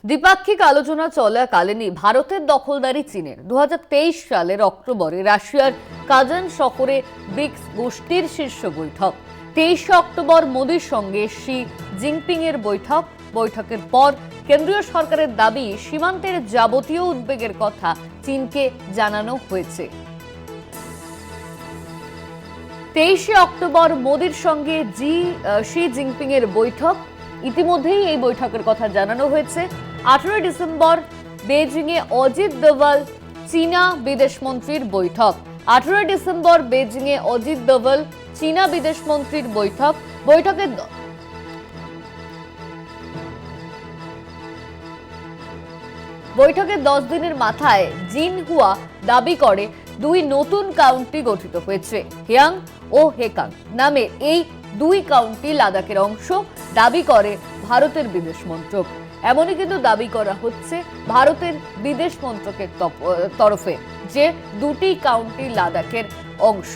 দ্বিপাক্ষিক আলোচনা চলাকালীনই ভারতের দখলদারি চীনের 2023 সালের অক্টোবরে রাশিয়ার কাজান শহরে ব্রিক্স গোষ্ঠীর শীর্ষ বৈঠক। 23 অক্টোবর মোদির সঙ্গে শি জিনপিং এর বৈঠকের পর কেন্দ্রীয় সরকারের দাবি সীমান্তের যাবতীয় উদ্বেগের কথা চীনকে জানানো হয়েছে। 23 অক্টোবর মোদির সঙ্গে শি জিনপিং এর বৈঠক, ইতিমধ্যেই এই বৈঠকের কথা জানানো হয়েছে। 18 ডিসেম্বর বেজিং এ অজিত দোভাল চীনা বিদেশমন্ত্রীর বৈঠক। 18 ডিসেম্বর বেজিং এ অজিত দোভাল চীনা বিদেশমন্ত্রীর বৈঠকের 10 দিনের মাথায় জিনহুয়া দাবি করে দুই নতুন কাউন্টি গঠিত হয়েছে। হিয়াং ও হেকাং নামে এই দুই কাউন্টি লাদাখের অংশ দাবি করে ভারতের বিদেশ মন্ত্রক। এমনই কিন্তু দাবি করা হচ্ছে ভারতের বিদেশ মন্ত্রকের তরফে যে দুটি কাউন্টি লাদাখের অংশ।